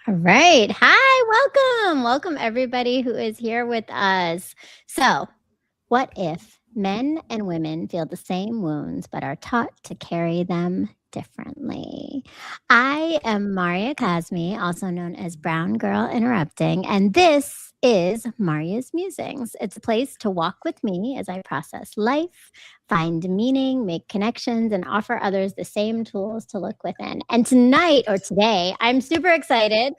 All right. Hi, welcome. Welcome everybody who is here with us. So, what if men and women feel the same wounds but are taught to carry them differently? I am Marya Kazmi, also known as Brown Girl Interrupting, and this is Marya's Musings. It's a place to walk with me as I process life, find meaning, make connections, and offer others the same tools to look within. And tonight or today, I'm super excited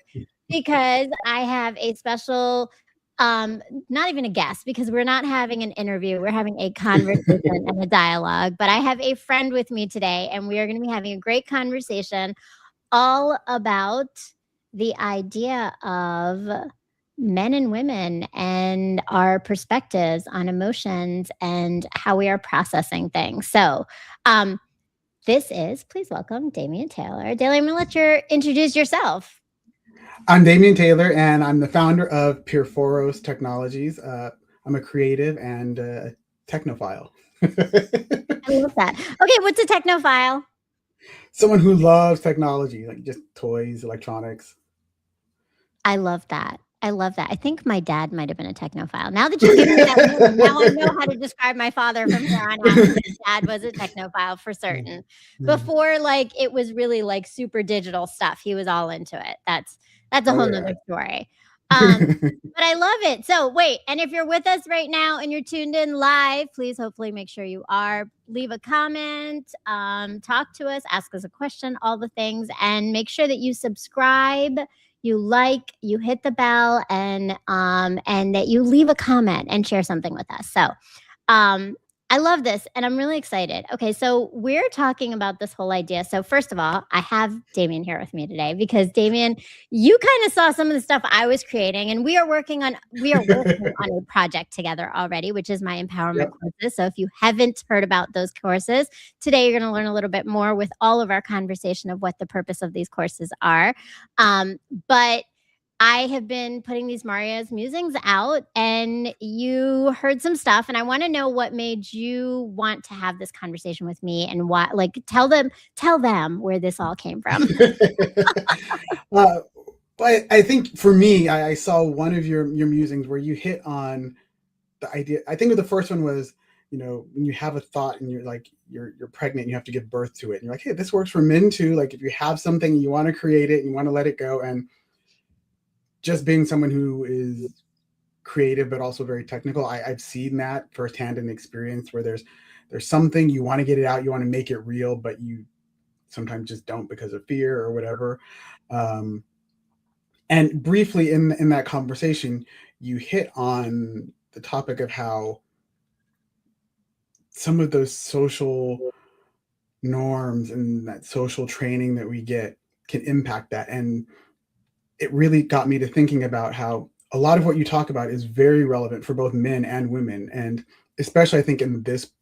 because I have a special not even a guest because we're not having an interview. We're having a conversation and a dialogue. But I have a friend with me today, and we are going to be having a great conversation all about the idea of men and women and our perspectives on emotions and how we are processing things. So, please welcome Damion Taylor. Damion, I'm going to let you introduce yourself. I'm Damion Taylor, and I'm the founder of Purforos Technologies. I'm a creative and technophile. I love that. Okay, what's a technophile? Someone who loves technology, like just toys, electronics. I love that. I love that. I think my dad might have been a technophile. Now that you've given me that name, now I know how to describe my father from here on out. His dad was a technophile for certain. Before, like, it was really like super digital stuff. He was all into it. That's a whole nother story. But I love it. So wait, and if you're with us right now and you're tuned in live, please hopefully make sure you are. Leave a comment, talk to us, ask us a question, all the things, and make sure that you subscribe, you like, you hit the bell, and that you leave a comment and share something with us. So I love this, and I'm really excited. Okay, so we're talking about this whole idea. So first of all, I have Damion here with me today because Damion, you kind of saw some of the stuff I was creating, and we are working on a project together already, which is my empowerment courses. So if you haven't heard about those courses, today you're going to learn a little bit more with all of our conversation of what the purpose of these courses are. But I have been putting these Marya's Musings out, and you heard some stuff, and I want to know what made you want to have this conversation with me, and what, like, tell them where this all came from. But I think for me, I saw one of your musings where you hit on the idea. I think the first one was, when you have a thought and you're like, you're pregnant and you have to give birth to it, and you're like, hey, this works for men too. Like, if you have something, you want to create it, you want to let it go. And just being someone who is creative but also very technical, I've seen that firsthand in experience where there's something, you want to get it out, you want to make it real, but you sometimes just don't because of fear or whatever. And briefly in that conversation, you hit on the topic of how some of those social norms and that social training that we get can impact that. And it really got me to thinking about how a lot of what you talk about is very relevant for both men and women. And especially I think in this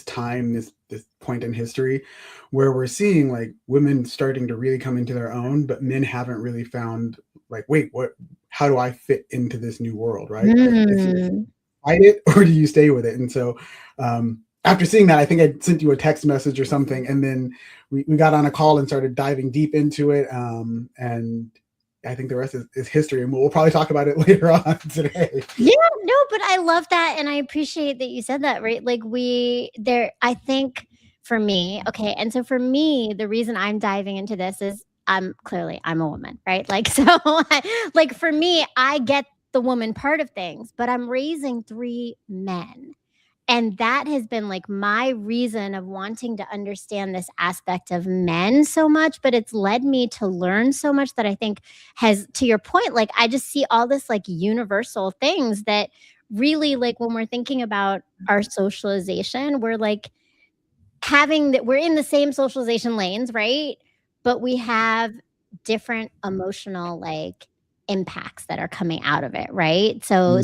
time, this point in history where we're seeing like women starting to really come into their own, but men haven't really found like, wait, how do I fit into this new world? Right. Fight it, or do you stay with it? And so, after seeing that, I think I sent you a text message or something, and then we got on a call and started diving deep into it. And I think the rest is history, and we'll probably talk about it later on today. Yeah, no, but I love that, and I appreciate that you said that, right? Like I think for me, okay, and so for me, the reason I'm diving into this is I'm a woman, right? Like, so like for me, I get the woman part of things, but I'm raising 3 men. And that has been like my reason of wanting to understand this aspect of men so much, but it's led me to learn so much that I think has, to your point, like I just see all this like universal things that really, like when we're thinking about our socialization, we're like we're in the same socialization lanes, right? But we have different emotional like impacts that are coming out of it, right? So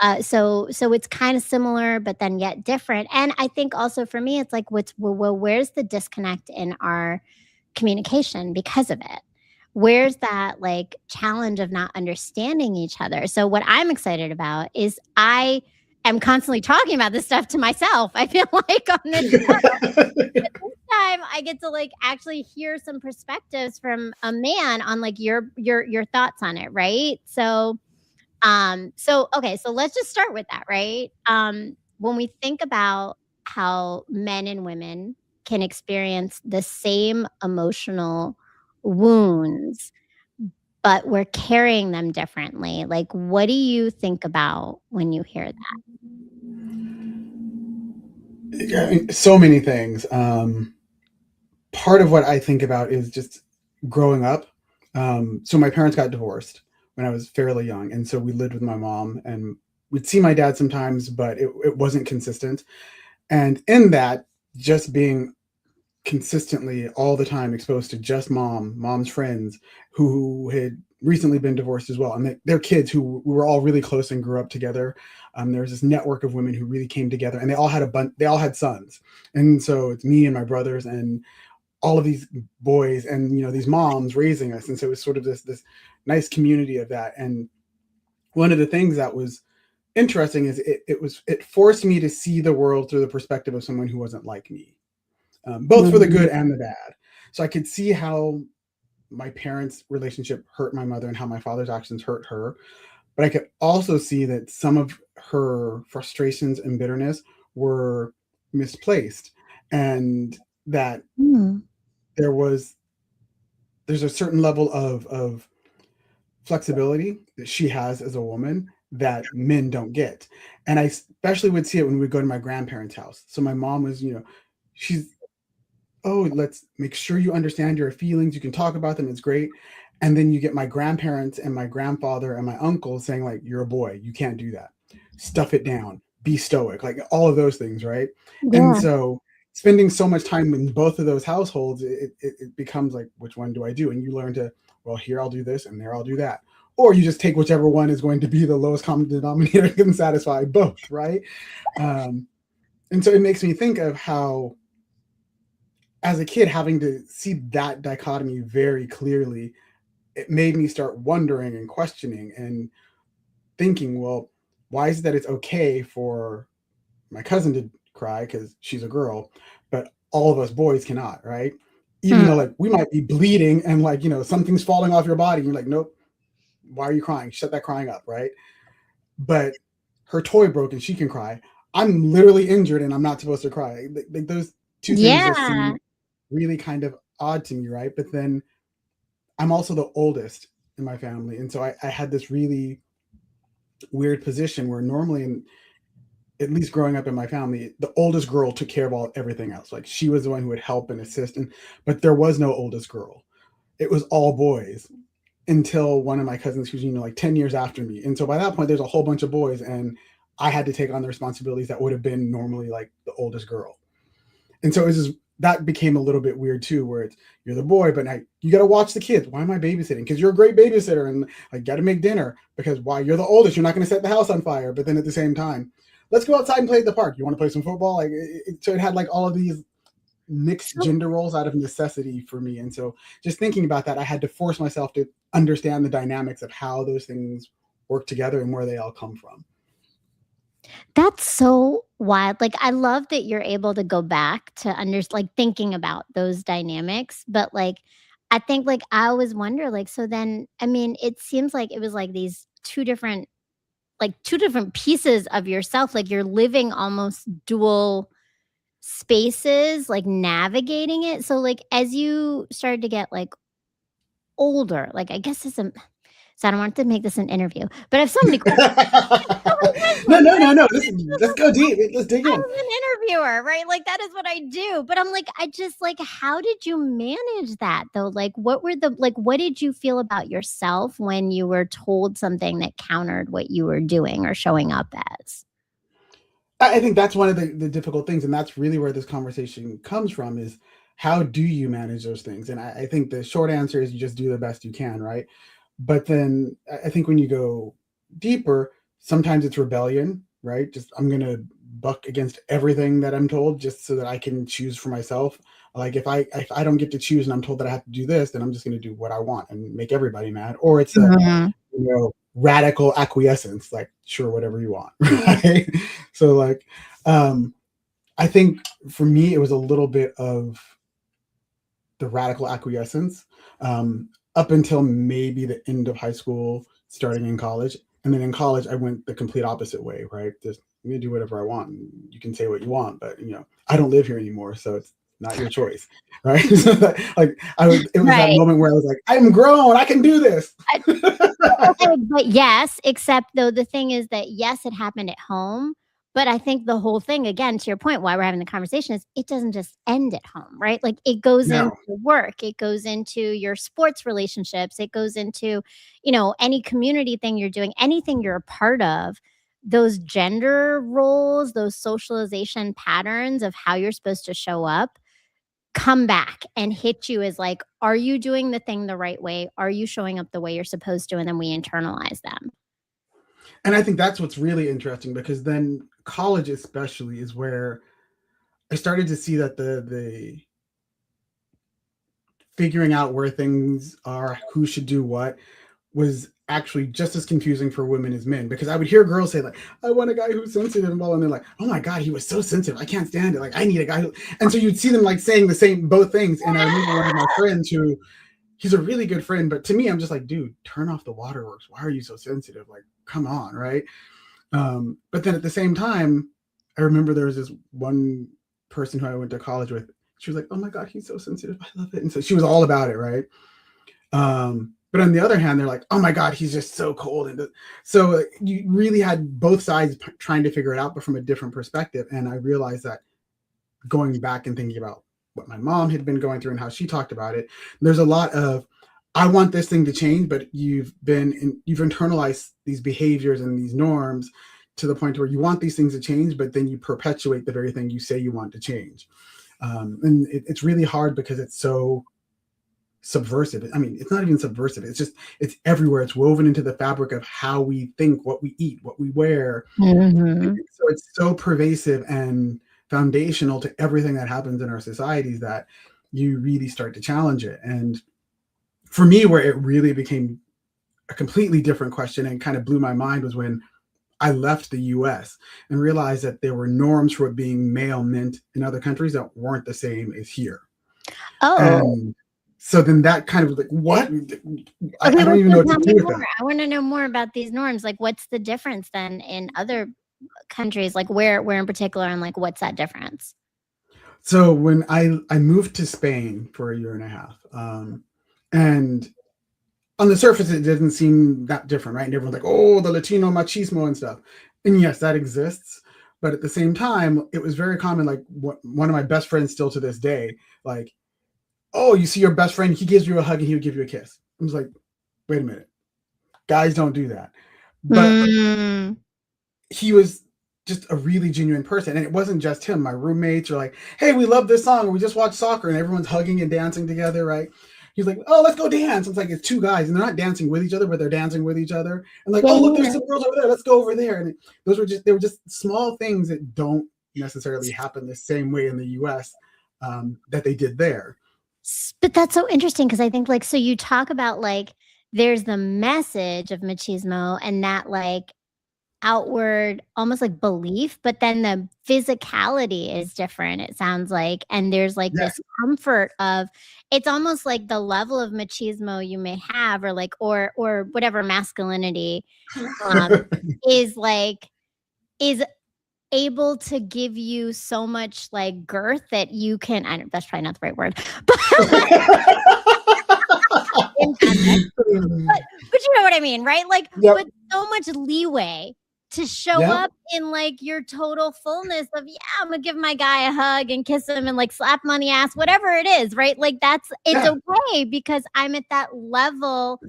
it's kind of similar, but then yet different. And I think also for me, it's like, where's the disconnect in our communication because of it? Where's that like challenge of not understanding each other? So what I'm excited about is I am constantly talking about this stuff to myself. I feel like on this show. time I get to like actually hear some perspectives from a man on like your thoughts on it, right? So okay, so let's just start with that, right? When we think about how men and women can experience the same emotional wounds, but we're carrying them differently. Like, what do you think about when you hear that? So many things. Part of what I think about is just growing up. So my parents got divorced when I was fairly young, and so we lived with my mom, and we'd see my dad sometimes, but it wasn't consistent. And in that, just being consistently all the time exposed to just mom's friends who had recently been divorced as well, and their kids who we were all really close and grew up together. There was this network of women who really came together, and they all had they all had sons, and so it's me and my brothers and all of these boys, and these moms raising us, and so it was sort of this nice community of that. And one of the things that was interesting is it forced me to see the world through the perspective of someone who wasn't like me, both for the good and the bad. So I could see how my parents' relationship hurt my mother and how my father's actions hurt her. But I could also see that some of her frustrations and bitterness were misplaced, and that Mm. there's a certain level of flexibility that she has as a woman that men don't get. And I especially would see it when we would go to my grandparents' house. So my mom was, she's, oh, let's make sure you understand your feelings. You can talk about them. It's great. And then you get my grandparents and my grandfather and my uncle saying, like, you're a boy. You can't do that. Stuff it down. Be stoic. Like all of those things, right? And Yeah. so spending so much time in both of those households, it becomes like, which one do I do? And you learn to, well, here I'll do this and there I'll do that. Or you just take whichever one is going to be the lowest common denominator and can satisfy both, right? Um, and so it makes me think of how, as a kid, having to see that dichotomy very clearly, it made me start wondering and questioning and thinking, well, why is it that it's okay for my cousin to cry because she's a girl, but all of us boys cannot, right? Even Hmm. though like we might be bleeding and like, something's falling off your body, and you're like, nope, why are you crying? Shut that crying up, right? But her toy broke and she can cry. I'm literally injured and I'm not supposed to cry. Like those two things just Yeah. seem really kind of odd to me, right? But then I'm also the oldest in my family, and so I had this really weird position where normally, at least growing up in my family, the oldest girl took care of everything else. Like she was the one who would help and assist, but there was no oldest girl. It was all boys until one of my cousins who's like 10 years after me. And so by that point there's a whole bunch of boys, and I had to take on the responsibilities that would have been normally like the oldest girl. And so it's just, that became a little bit weird too, where it's you're the boy, but now you got to watch the kids. Why am I babysitting? Because you're a great babysitter, and I got to make dinner. Because why? You're the oldest. You're not going to set the house on fire. But then at the same time, let's go outside and play at the park. You want to play some football? Like so, it had like all of these mixed So gender roles out of necessity for me. And so, just thinking about that, I had to force myself to understand the dynamics of how those things work together and where they all come from. that's so wild. Like, I love that you're able to go back to like thinking about those dynamics. But like, I think like I always wonder, like, so then, I mean, it seems like it was like these two different pieces of yourself. Like you're living almost dual spaces, like navigating it. So like as you started to get like older, like I guess it's a so I don't want to make this an interview, but I have so many questions. So many No, questions, no, right? no, no. It's Let's just go deep. Let's dig I'm in. an interviewer, right? Like that is what I do. But I'm like, I just like, how did you manage that though? Like, what did you feel about yourself when you were told something that countered what you were doing or showing up as? I think that's one of the difficult things, and that's really where this conversation comes from, is how do you manage those things? And I think the short answer is you just do the best you can, right? But then I think when you go deeper, sometimes it's rebellion, right? Just I'm gonna buck against everything that I'm told just so that I can choose for myself. Like if I don't get to choose and I'm told that I have to do this, then I'm just gonna do what I want and make everybody mad. Or it's a Mhm. radical acquiescence, like sure, whatever you want, right? So like, I think for me it was a little bit of the radical acquiescence up until maybe the end of high school, starting in college. And then in college, I went the complete opposite way, right? Just I'm gonna do whatever I want. You can say what you want, but I don't live here anymore, so it's not your choice, right? Like it was that Right. moment where I was like, I'm grown, I can do this. Okay, but yes, except though the thing is that yes, it happened at home, but I think the whole thing, again, to your point, why we're having the conversation is it doesn't just end at home, right? Like it goes into No, work, it goes into your sports relationships, it goes into, any community thing you're doing, anything you're a part of. Those gender roles, those socialization patterns of how you're supposed to show up come back and hit you as like, are you doing the thing the right way? Are you showing up the way you're supposed to? And then we internalize them. and I think that's what's really interesting, because then college especially is where I started to see that the figuring out where things are, who should do what, was actually just as confusing for women as men. Because I would hear girls say like, I want a guy who's sensitive, and they're like, oh my god, he was so sensitive, I can't stand it, like I need a guy who. And so you'd see them like saying both things. And I remember one of my friends who, he's a really good friend, but to me, I'm just like, dude, turn off the waterworks, why are you so sensitive, like come on, right? But then at the same time, I remember there was this one person who I went to college with. She was like, oh my god, he's so sensitive, I love it. And so she was all about it, right? But on the other hand, they're like, oh my god, he's just so cold. And so you really had both sides trying to figure it out, but from a different perspective. And I realized that, going back and thinking about what my mom had been going through and how she talked about it, there's a lot of, I want this thing to change, but you've internalized these behaviors and these norms to the point where you want these things to change, but then you perpetuate the very thing you say you want to change. And it's really hard because it's so subversive. I mean, it's not even subversive. It's everywhere. It's woven into the fabric of how we think, what we eat, what we wear. Mm-hmm. So it's so pervasive and foundational to everything that happens in our societies that you really start to challenge it. And for me, where it really became a completely different question and kind of blew my mind was when I left the US and realized that there were norms for what being male meant in other countries that weren't the same as here. Oh, And so then that kind of like, what? I okay. don't Well, even so know what to tell me do with more. that. I want to know more about these norms. Like, what's the difference then in other countries? Like, where in particular, and like, what's that difference? So when I moved to Spain for a year and a half, and on the surface it didn't seem that different, right? And everyone's like, oh, the Latino machismo and stuff. And yes, that exists. But at the same time, it was very common. Like one of my best friends still to this day, like, oh, you see your best friend, he gives you a hug and he would give you a kiss. I was like, wait a minute, guys don't do that. But Mm. he was just a really genuine person. And it wasn't just him. My roommates are like, hey, we love this song. We just watched soccer, and everyone's hugging and dancing together, right? He's like, oh, let's go dance. It's like, it's two guys, and they're not dancing with each other, but they're dancing with each other. And like, Yeah, oh, look, yeah, there's some girls over there. Let's go over there. And they were just small things that don't necessarily happen the same way in the US that they did there. But that's so interesting because I think like so you talk about like there's the message of machismo and that like outward almost like belief, but then the physicality is different, it sounds like. And there's like Yeah. this comfort of it's almost like the level of machismo you may have or like or whatever masculinity um is like is able to give you so much like girth that you can I don't that's probably not the right word, but in context. But you know what I mean, right? Like, Yep. but so much leeway to show Yep. up in like your total fullness of, yeah, I'm gonna give my guy a hug and kiss him and like slap him on the ass, whatever it is, right? Like it's Yeah. okay because I'm at that level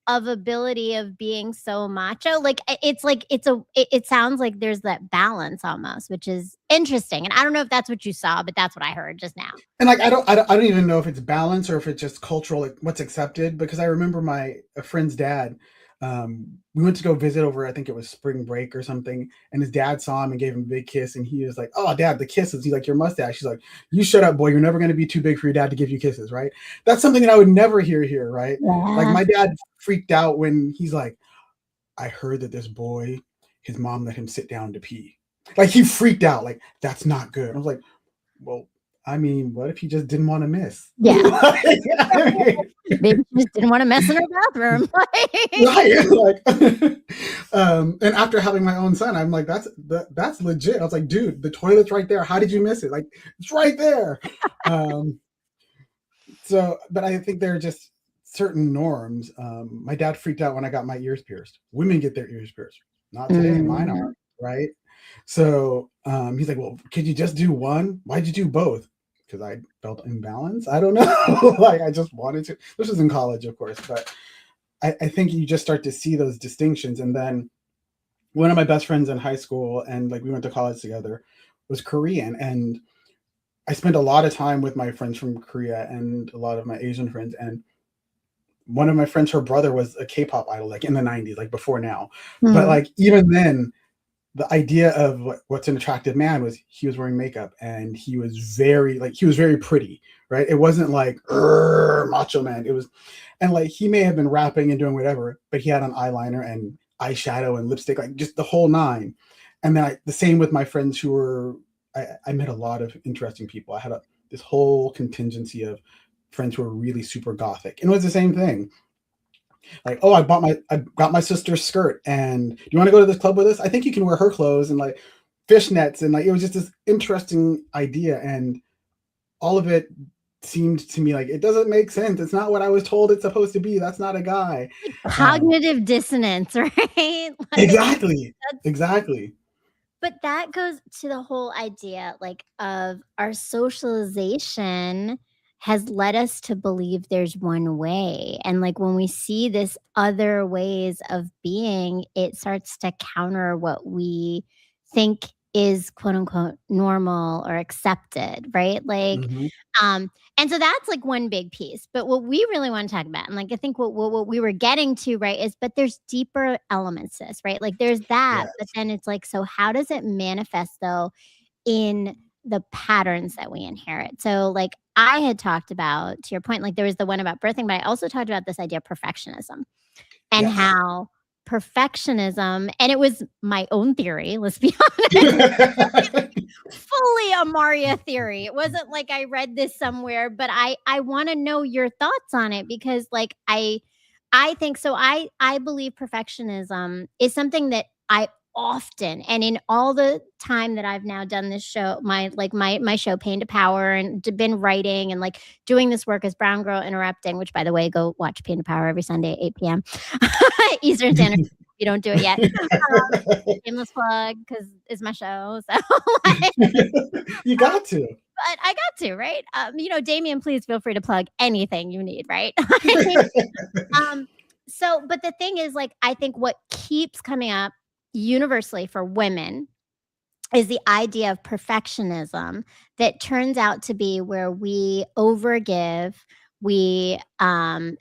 of ability of being so macho. Like it's like it sounds like there's that balance almost, which is interesting. And I don't know if that's what you saw, but that's what I heard just now. And like I don't even know if it's balance or if it's just cultural, like what's accepted. Because I remember a friend's dad. We went to go visit over, I think it was spring break or something, and his dad saw him and gave him a big kiss, and he was like, "Oh, Dad, the kisses." He's like, "Your mustache." He's like, "You shut up, boy. You're never going to be too big for your dad to give you kisses, right?" That's something that I would never hear here, right? Like Yeah. my dad freaked out when he's like, "I heard that this boy, his mom let him sit down to pee." Like he freaked out, like that's not good. I was like, well, I mean, what if he just didn't want to miss? Yeah. I mean, Maybe she just didn't want to mess in her bathroom. right. Like, and after having my own son, I'm like, that's legit. I was like, dude, the toilet's right there. How did you miss it? Like, it's right there. So, but I think there are just certain norms. My dad freaked out when I got my ears pierced. Women get their ears pierced. Not today. Mine are, right? So he's like, well, could you just do one? Why'd you do both? Because I felt imbalanced. I don't know. Like, I just wanted to. This was in college, of course, but I think you just start to see those distinctions. And then one of my best friends in high school, and like we went to college together, was Korean. And I spent a lot of time with my friends from Korea and a lot of my Asian friends. And one of my friends, her brother was a K-pop idol, like in the 90s, like before now. But like even then, the idea of what's an attractive man was he was wearing makeup and he was very pretty, right? It wasn't like macho man. It was, and like he may have been rapping and doing whatever, but he had on eyeliner and eyeshadow and lipstick, like just the whole nine. And then the same with my friends who were, I met a lot of interesting people. I had this whole contingency of friends who were really super gothic, and it was the same thing. Like, oh, I got my sister's skirt, and do you want to go to this club with us? I think you can wear her clothes, and like fishnets, and like it was just this interesting idea, and all of it seemed to me like it doesn't make sense. It's not what I was told it's supposed to be. That's not a guy. Cognitive dissonance, right? Like, exactly. But that goes to the whole idea, like, of our socialization has led us to believe there's one way. And like when we see this other ways of being, it starts to counter what we think is quote unquote normal or accepted, right? Like, and so that's like one big piece. But what we really want to talk about, and like I think what we were getting to, right, is but there's deeper elements to this, right? Like there's that, but then it's like, so how does it manifest though in the patterns that we inherit? So like I had talked about, to your point, like there was the one about birthing, but I also talked about this idea of perfectionism and how perfectionism, and it was my own theory, let's be honest, fully a Marya theory. It wasn't like I read this somewhere, but I want to know your thoughts on it because like I think so. I believe perfectionism is something that I often, and in all the time that I've now done this show, my show Pain to Power, and been writing and like doing this work as Brown Girl Interrupting, which by the way, go watch Pain to Power every Sunday at 8 p.m. Eastern Standard. If you don't do it yet. Shameless plug because it's my show. So like, you got to. But I got to, right? Damion, please feel free to plug anything you need, right? So, but the thing is, like, I think what keeps coming up universally for women is the idea of perfectionism that turns out to be where we overgive, we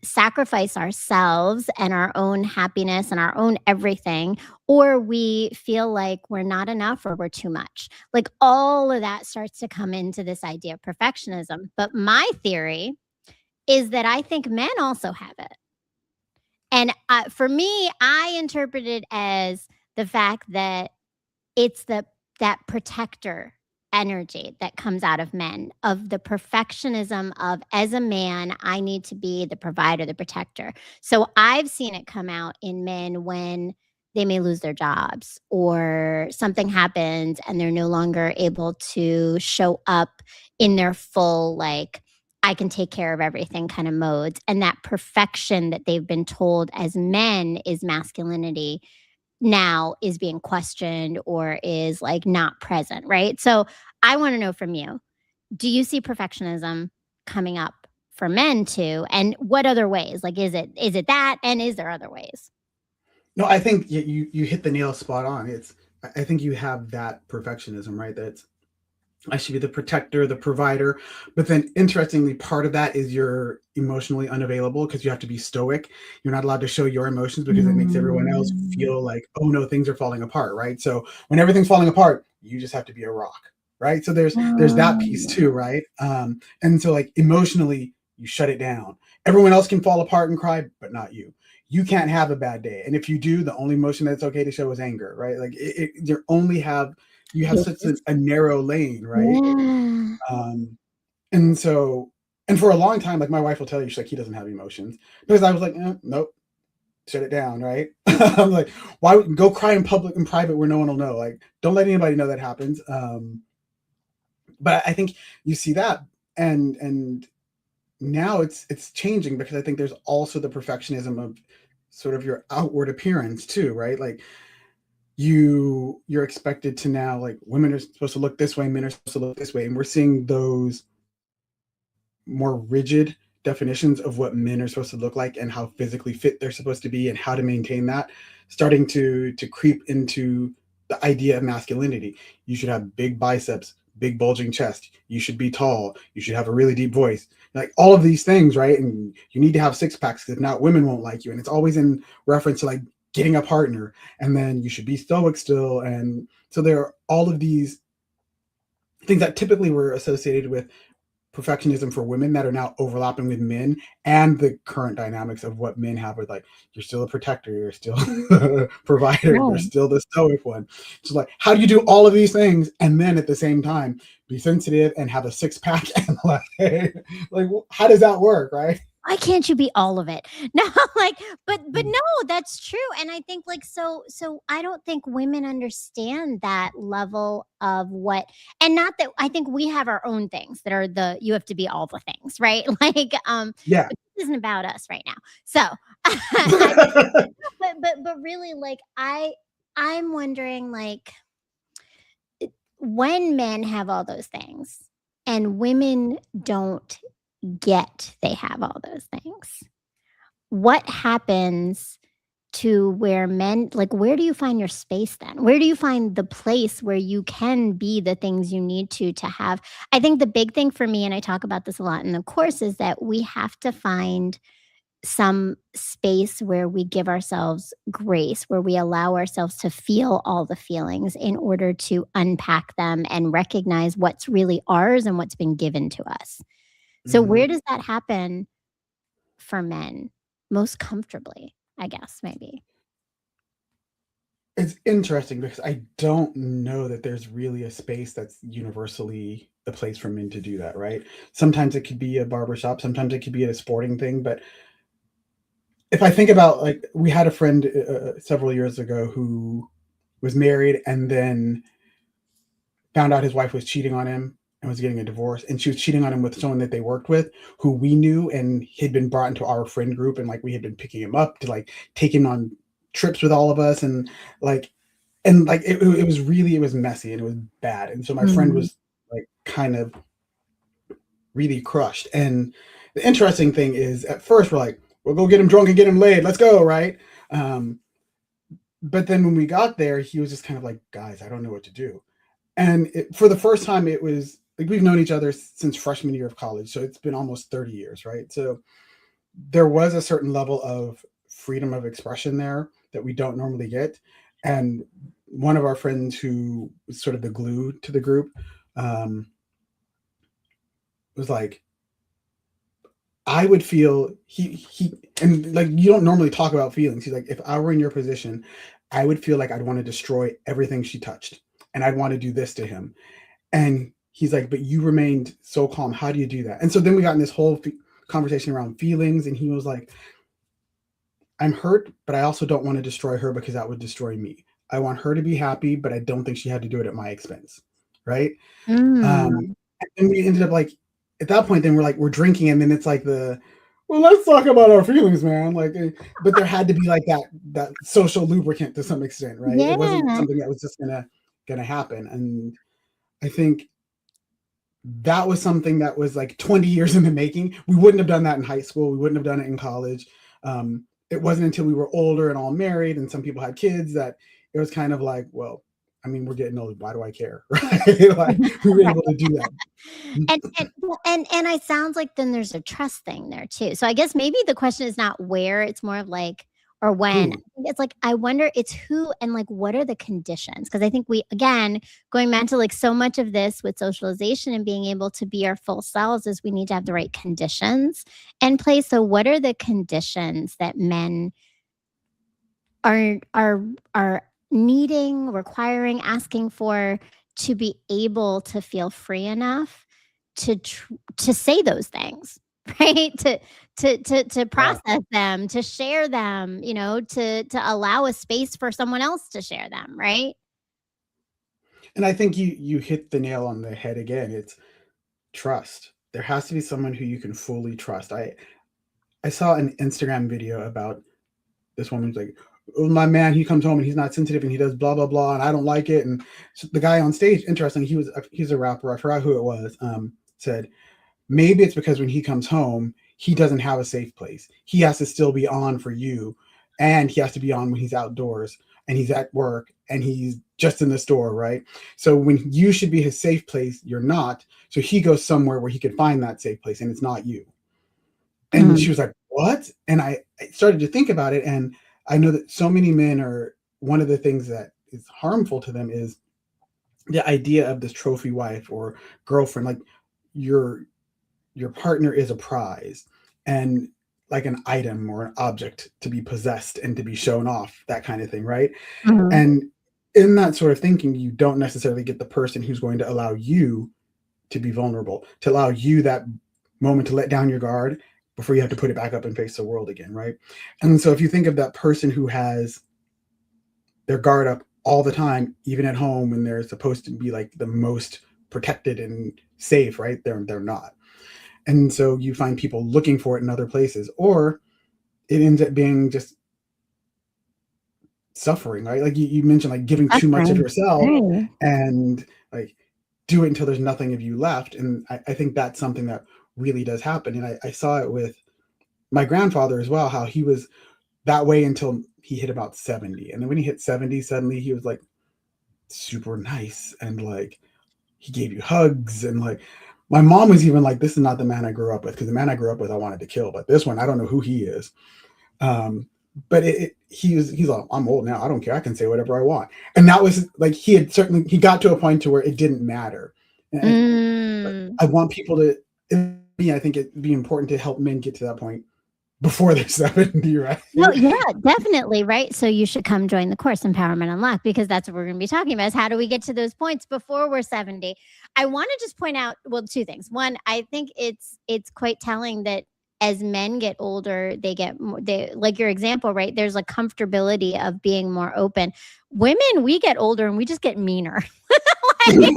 sacrifice ourselves and our own happiness and our own everything, or we feel like we're not enough or we're too much. Like all of that starts to come into this idea of perfectionism. But my theory is that I think men also have it. And for me, I interpret it as the fact that it's that protector energy that comes out of men, of the perfectionism of, as a man, I need to be the provider, the protector. So I've seen it come out in men when they may lose their jobs or something happens and they're no longer able to show up in their full, like, I can take care of everything kind of modes. And that perfection that they've been told as men is masculinity now is being questioned or is like not present, right? So I want to know from you, do you see perfectionism coming up for men too? And what other ways? Like, is it that? And is there other ways? No, I think you hit the nail spot on. I think you have that perfectionism, right? That's I should be the protector, the provider. But then interestingly, part of that is you're emotionally unavailable because you have to be stoic. You're not allowed to show your emotions because it makes everyone else feel like, oh no, things are falling apart, right? So when everything's falling apart, you just have to be a rock, right? So there's that piece too, right? And so like emotionally, you shut it down. Everyone else can fall apart and cry, but not you. You can't have a bad day. And if you do, the only emotion that's okay to show is anger, right? Like you have such a narrow lane, right? And so, and for a long time, like my wife will tell you, she's like, he doesn't have emotions, because I was like, nope, shut it down, right? I'm like, why go cry in public in private where no one will know? Like, don't let anybody know that happens. But I think you see that, and now it's changing, because I think there's also the perfectionism of sort of your outward appearance too, right? Like you're expected to now, like, women are supposed to look this way, men are supposed to look this way, and we're seeing those more rigid definitions of what men are supposed to look like and how physically fit they're supposed to be and how to maintain that, starting to creep into the idea of masculinity. You should have big biceps, big bulging chest, you should be tall, you should have a really deep voice, like all of these things, right? And you need to have six packs, because if not, women won't like you. And it's always in reference to like getting a partner. And then you should be stoic still. And so there are all of these things that typically were associated with perfectionism for women that are now overlapping with men, and the current dynamics of what men have with, like, you're still a protector, you're still a provider, you're Right. still the stoic one. So like, how do you do all of these things and then at the same time be sensitive and have a six pack and like how does that work, right? Why can't you be all of it? No, like, but no, that's true. And I think like so I don't think women understand that level of what, and not that I think we have our own things that are the you have to be all the things, right? Like Yeah. but this isn't about us right now. So I but really like I'm wondering like when men have all those things and women don't get they have all those things, what happens to where men like where do you find your space then? Where do you find the place where you can be the things you need to have? I think the big thing for me, and I talk about this a lot in the course, is that we have to find some space where we give ourselves grace, where we allow ourselves to feel all the feelings in order to unpack them and recognize what's really ours and what's been given to us. So Hmm. where does that happen for men most comfortably, I guess, maybe? It's interesting because I don't know that there's really a space that's universally the place for men to do that, right? Sometimes it could be a barbershop, sometimes it could be at a sporting thing. But if I think about, like, we had a friend several years ago who was married and then found out his wife was cheating on him and was getting a divorce, and she was cheating on him with someone that they worked with, who we knew, and he'd been brought into our friend group, and like we had been picking him up to like take him on trips with all of us, like and like it was really, it was messy and it was bad. And so my friend Mm. was like kind of really crushed. And the interesting thing is, at first we're like, we'll go get him drunk and get him laid, let's go, right? um but then when we got there, he was just kind of like, guys, I don't know what to do. And for the first time, it was like, we've known each other since freshman year of college, so it's been almost 30 years, right? So there was a certain level of freedom of expression there that we don't normally get. And one of our friends, who was sort of the glue to the group, um, was like, I would feel he and like, you don't normally talk about feelings. He's like, if I were in your position, I would feel like I'd want to destroy everything she touched, and I'd want to do this to him. And he's like, but you remained so calm. How do you do that? And so then we got in this whole conversation around feelings. And he was like, I'm hurt, but I also don't want to destroy her, because that would destroy me. I want her to be happy, but I don't think she had to do it at my expense. Right. Mm. And we ended up like, at that point, then we're like, we're drinking. And then it's like well, let's talk about our feelings, man. Like, but there had to be like that social lubricant to some extent. Right. It wasn't Yeah. something that was just gonna happen. And I think that was something that was like 20 years in the making. We wouldn't have done that in high school. We wouldn't have done it in college. It wasn't until we were older and all married and some people had kids that it was kind of like, well, I mean, we're getting old. Why do I care? Right? Like, we were Right. able to do that. And I sounds like then there's a trust thing there too. So I guess maybe the question is not where, it's more of like or when. I Who? think it's like I wonder it's who and like what are the conditions? Because I think we again going back to like so much of this with socialization and being able to be our full selves is we need to have the right conditions in place. So what are the conditions that men are needing, requiring, asking for to be able to feel free enough to say those things, right? To Yeah. process them, to share them, to allow a space for someone else to share them, right? And I think you hit the nail on the head again. It's trust. There has to be someone who you can fully trust. I saw an Instagram video about this woman's like, oh, my man, he comes home and he's not sensitive and he does blah blah blah and I don't like it. And so the guy on stage, interesting, he's a rapper. I forgot who it was. Said maybe it's because when he comes home, he doesn't have a safe place. He has to still be on for you, and he has to be on when he's outdoors and he's at work and he's just in the store, right? So when you should be his safe place, you're not. So he goes somewhere where he can find that safe place, and it's not you. And Mhm. she was like, "What?" And I started to think about it, and I know that so many men are one of the things that is harmful to them is the idea of this trophy wife or girlfriend. Like your your partner is a prize and like an item or an object to be possessed and to be shown off, that kind of thing, right? Mhm. And in that sort of thinking, you don't necessarily get the person who's going to allow you to be vulnerable, to allow you that moment to let down your guard before you have to put it back up and face the world again, right? And so if you think of that person who has their guard up all the time, even at home when they're supposed to be like the most protected and safe, right? They're not. And so you find people looking for it in other places, or it ends up being just suffering, right? Like you mentioned, like giving too much of Suffering. yourself Right. and like do it until there's nothing of you left. And I think that's something that really does happen. And I saw it with my grandfather as well, how he was that way until he hit about 70. And then when he hit 70, suddenly he was like super nice and like he gave you hugs and like my mom was even like, this is not the man I grew up with, because the man I grew up with I wanted to kill, but this one I don't know who he is. Um, but he's like, I'm old now, I don't care, I can say whatever I want. And that was like he got to a point to where it didn't matter. And Mm. I want people to, I think it'd be important to help men get to that point before they're 70, right? No, yeah, definitely, right? So you should come join the course, Empowerment Unlocked, because that's what we're going to be talking about is how do we get to those points before we're 70? I want to just point out, well, two things. One, I think it's quite telling that as men get older, they get more, they like your example, right? There's a comfortability of being more open. Women, we get older and we just get meaner. Like,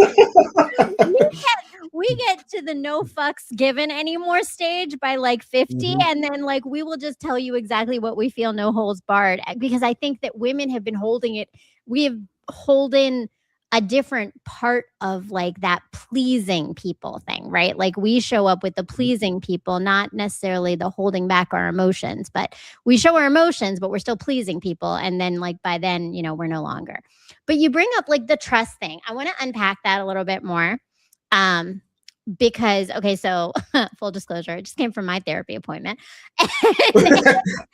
we get to the no fucks given anymore stage by like 50, Mhm. and then like we will just tell you exactly what we feel, no holds barred, because I think that women have been holding it, we have holding a different part of like that pleasing people thing, right? Like we show up with the pleasing people, not necessarily the holding back our emotions, but we show our emotions, but we're still pleasing people, and then like by then, we're no longer. But you bring up like the trust thing. I want to unpack that a little bit more. Um, because okay, so full disclosure, it just came from my therapy appointment. And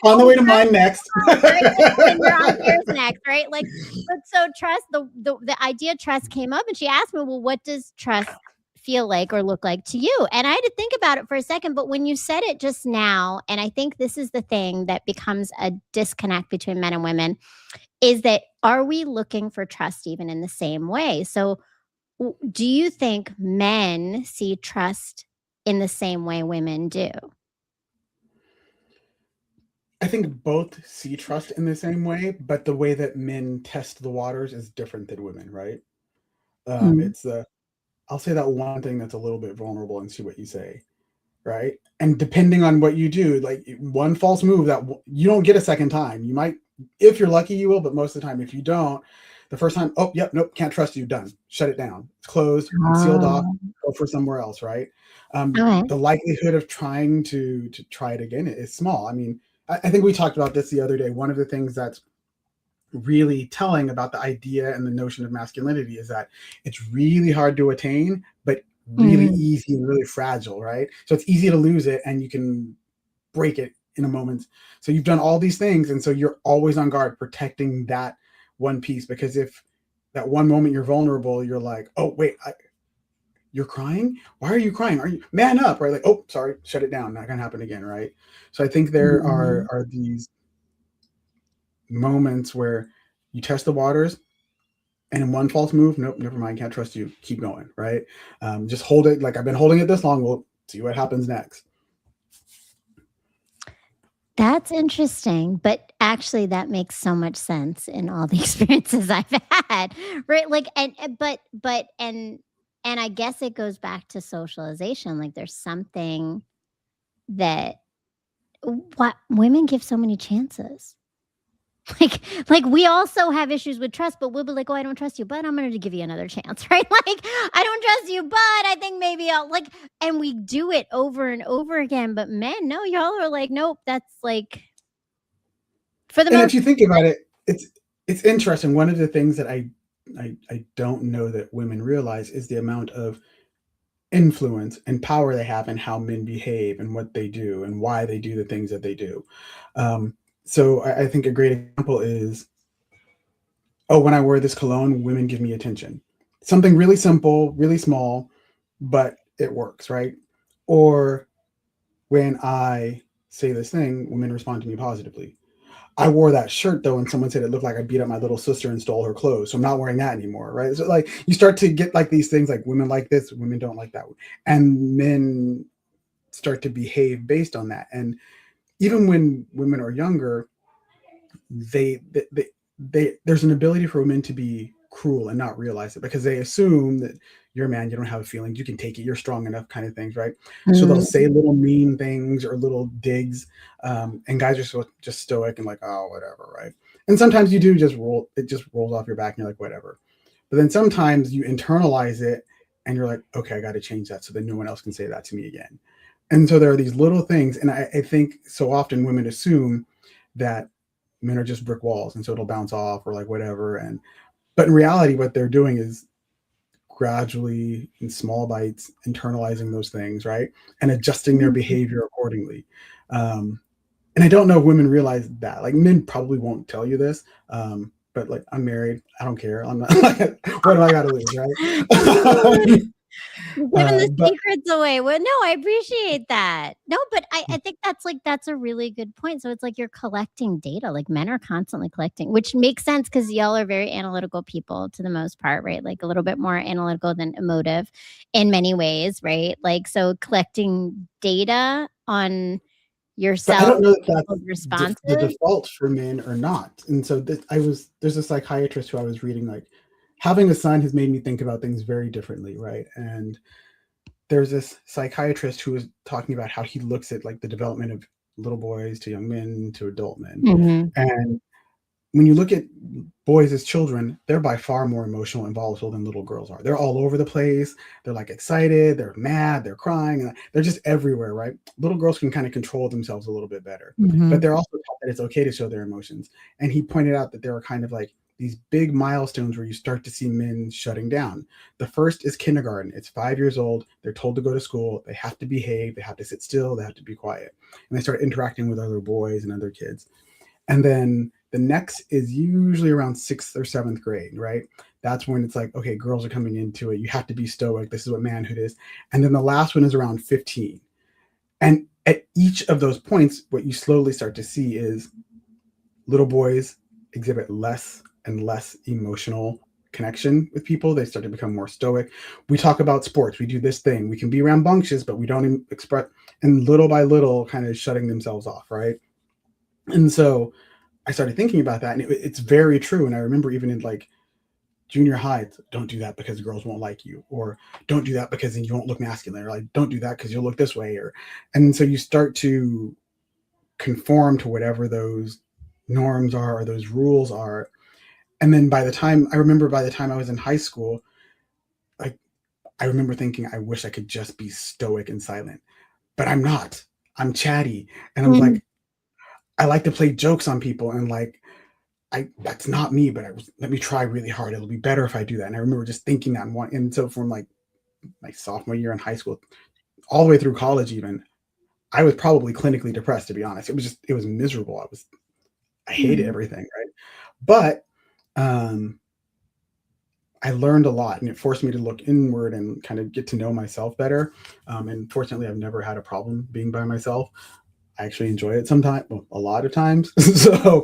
On the oh, way to mine next. right, and you're on yours next, right? Like, but so trust, the idea of trust came up, and she asked me, well, what does trust feel like or look like to you? And I had to think about it for a second, but when you said it just now, and I think this is the thing that becomes a disconnect between men and women, is that are we looking for trust even in the same way? So do you think men see trust in the same way women do? I think both see trust in the same way, but the way that men test the waters is different than women, right? Mm. It's the I'll say that one thing that's a little bit vulnerable and see what you say, right? And depending on what you do, like one false move that you don't get a second time. You might, if you're lucky, you will, but most of the time, if you don't, the first time, oh, yep, nope, can't trust you, done, shut it down, it's closed, it's sealed off, Oh, go for somewhere else, right? okay. The likelihood of trying to try it again is small. I mean, I think we talked about this the other day. One of the things that's really telling about the idea and the notion of masculinity is that it's really hard to attain, but really Mm. easy and really fragile, right? So it's easy to lose it and you can break it in a moment. So you've done all these things, and so you're always on guard protecting that one piece, because if that one moment you're vulnerable, you're like, oh wait, you're crying, why are you crying, are you man up, right? Like, oh sorry, shut it down, not gonna happen again, right? So I think there Mhm. are these moments where you test the waters And in one false move, nope, never mind, can't trust you. Keep going, right? Just hold it. Like I've been holding it this long. We'll see what happens next. That's interesting, but actually that makes so much sense in all the experiences I've had, right? Like, and I guess it goes back to socialization. Like, there's something that what women give so many chances. Like we also have issues with trust, but we'll be like, oh, I don't trust you, but I'm going to give you another chance, right? Like, I don't trust you, but I think maybe I'll like, and we do it over and over again. But men, no, y'all are like, nope, that's like, for the And most if you think about it, it's interesting. One of the things that I don't know that women realize is the amount of influence and power they have in how men behave and what they do and why they do the things that they do. So I think a great example is, oh, when I wear this cologne, women give me attention. Something really simple, really small, but it works, right? Or when I say this thing, women respond to me positively. I wore that shirt though, and someone said it looked like I beat up my little sister and stole her clothes. So I'm not wearing that anymore, right? So like you start to get like these things like women like this, women don't like that, and men start to behave based on that. And even when women are younger, they there's an ability for women to be cruel and not realize it because they assume that you're a man, you don't have feelings, you can take it, you're strong enough, kind of things, right? So they'll Mm. say little mean things or little digs, and guys are so just stoic and like, oh, whatever, right? And sometimes you do just roll, it just rolls off your back, and you're like, whatever. But then sometimes you internalize it, and you're like, okay, I got to change that so that no one else can say that to me again. And so there are these little things, and I think so often women assume that men are just brick walls, and so it'll bounce off or like whatever. And but in reality, what they're doing is gradually in small bites internalizing those things, right, and adjusting their behavior accordingly. And I don't know if women realize that. Like men probably won't tell you this, but like I'm married, I don't care. I'm not. What do I got to lose, right? Giving the But secrets away. Well, no, I appreciate that. No, but I think that's like that's a really good point. So it's like you're collecting data. Like men are constantly collecting, which makes sense because y'all are very analytical people to the most part, right? Like a little bit more analytical than emotive in many ways, right? Like so collecting data on but I yourself, don't know that people's that's the responses. default for men or not. And so there's a psychiatrist who I was reading, like having a son has made me think about things very differently, right? And there's this psychiatrist who was talking about how he looks at like the development of little boys to young men to adult men. Mhm. And when you look at boys as children, they're by far more emotional and volatile than little girls are. They're all over the place. They're like excited, they're mad, they're crying, and they're just everywhere, right? Little girls can kind of control themselves a little bit better, but Mhm. they're also taught that it's okay to show their emotions. And he pointed out that there are kind of like these big milestones where you start to see men shutting down. The first is kindergarten. It's 5 years old. They're told to go to school. They have to behave. They have to sit still. They have to be quiet. And they start interacting with other boys and other kids. And then the next is usually around sixth or seventh grade, right? That's when it's like, okay, girls are coming into it. You have to be stoic. This is what manhood is. And then the last one is around 15. And at each of those points, what you slowly start to see is little boys exhibit less and less emotional connection with people. They start to become more stoic. We talk about sports. We do this thing. We can be rambunctious, but we don't express, and little by little, kind of shutting themselves off, right? And so I started thinking about that, and it's very true. And I remember even in like junior high, don't do that because girls won't like you, or don't do that because then you won't look masculine, or like don't do that because you'll look this way, or and so you start to conform to whatever those norms are or those rules are. And then by the time I was in high school, like I remember thinking, I wish I could just be stoic and silent, but I'm not. I'm chatty, and I'm Mhm. like, I like to play jokes on people, and like that's not me, but let me try really hard. It'll be better if I do that. And I remember just thinking that and so from like my sophomore year in high school all the way through college, even I was probably clinically depressed. To be honest, it was miserable. I hated Mhm. everything, right? But um, I learned a lot, and it forced me to look inward and kind of get to know myself better. And fortunately, I've never had a problem being by myself. I actually enjoy it sometimes, well, a lot of times. So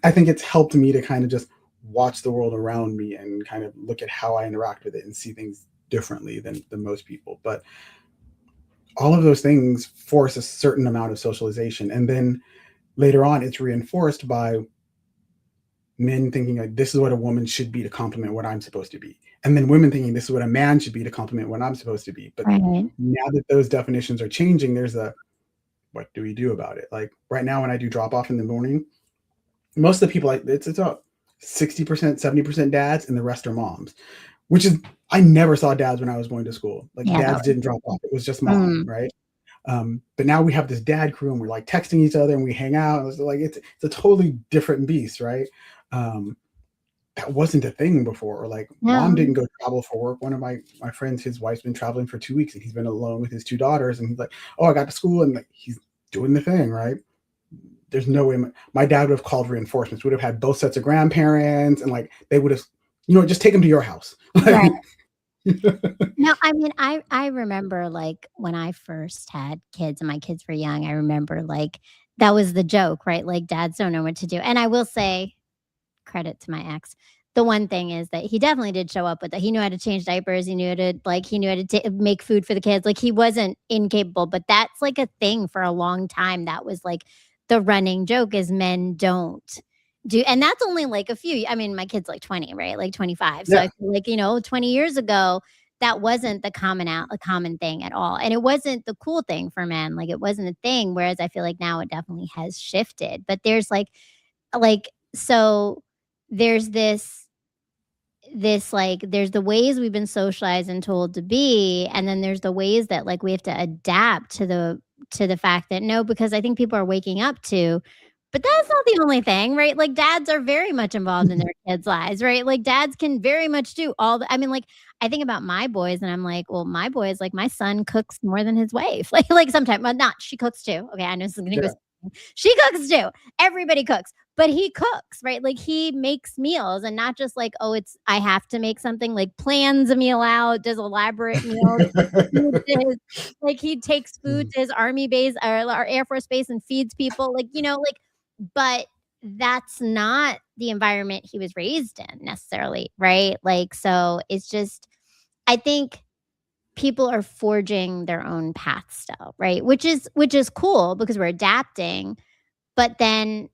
I think it's helped me to kind of just watch the world around me and kind of look at how I interact with it and see things differently than most people. But all of those things force a certain amount of socialization. And then later on, it's reinforced by men thinking like this is what a woman should be to complement what I'm supposed to be. And then women thinking this is what a man should be to complement what I'm supposed to be. But Right. now that those definitions are changing, there's a what do we do about it? Like right now, when I do drop off in the morning, most of the people, like it's about 60%, 70% dads, and the rest are moms, which is, I never saw dads when I was going to school. Like Yeah, that dads didn't drop off. It was just mom, mm, right? But now we have this dad crew and we're like texting each other and we hang out. And it's like, it's a totally different beast, right? Um, that wasn't a thing before. Or like mom no. didn't go travel for work. One of my friends, his wife's been traveling for 2 weeks and he's been alone with his two daughters. And he's like, oh, I got to school. And like, he's doing the thing, right? There's no way my dad would have called reinforcements, would have had both sets of grandparents. And like, they would have, just take them to your house. Right. No, I mean, I remember, like, when I first had kids and my kids were young, I remember, like, that was the joke, right? Like, dads don't know what to do, and I will say, credit to my ex, the one thing is that he definitely did show up with it. He knew how to change diapers, he knew how to make food for the kids, like, he wasn't incapable, but that's, like, a thing for a long time. That was, like, the running joke is men don't do, and that's only, like, a few, I mean, my kid's, like, 20, right? Like, 25, so Yeah. I feel like, 20 years ago, that wasn't a common thing at all, and it wasn't the cool thing for men, like, it wasn't a thing, whereas I feel like now it definitely has shifted, but there's, so there's like there's the ways we've been socialized and told to be, and then there's the ways that, like, we have to adapt to the fact that no, because I think people are waking up to, but that's not the only thing, right? Like, dads are very much involved in their kids' lives, right? Like, dads can very much do all the, I mean, like, I think about my boys and I'm like, well, my boys, like, my son cooks more than his wife. Like sometimes, well, not, she cooks too. Okay, I know this is gonna go, Yeah. she cooks too. Everybody cooks, but he cooks, right? Like, he makes meals and not just like, oh, it's, I have to make something, like, plans a meal out, does elaborate meals, food to his, like, he takes food to his army base or Air Force base and feeds people, like, like, but that's not the environment he was raised in necessarily, right? Like, so it's just, I think people are forging their own path still, right? Which is cool because we're adapting, but then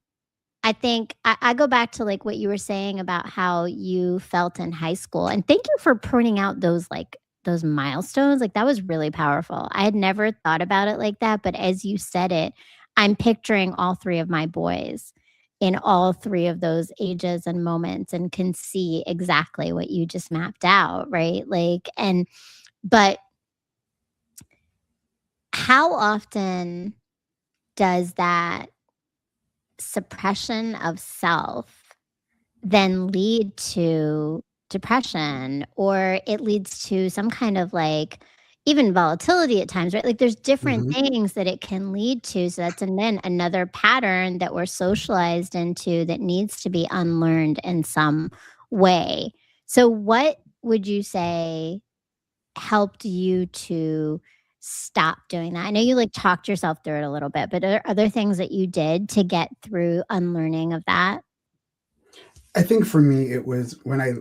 I think I go back to, like, what you were saying about how you felt in high school, and thank you for pointing out those, like, those milestones, like, that was really powerful. I had never thought about it like that, but as you said it, I'm picturing all 3 of my boys in all 3 of those ages and moments and can see exactly what you just mapped out, right? Like, and but how often does that suppression of self then lead to depression, or it leads to some kind of, like, even volatility at times, right? Like, there's different Mhm. things that it can lead to, so that's, and then another pattern that we're socialized into that needs to be unlearned in some way. So what would you say helped you to stop doing that? I know you, like, talked yourself through it a little bit, but are there other things that you did to get through unlearning of that? I think for me, it was when I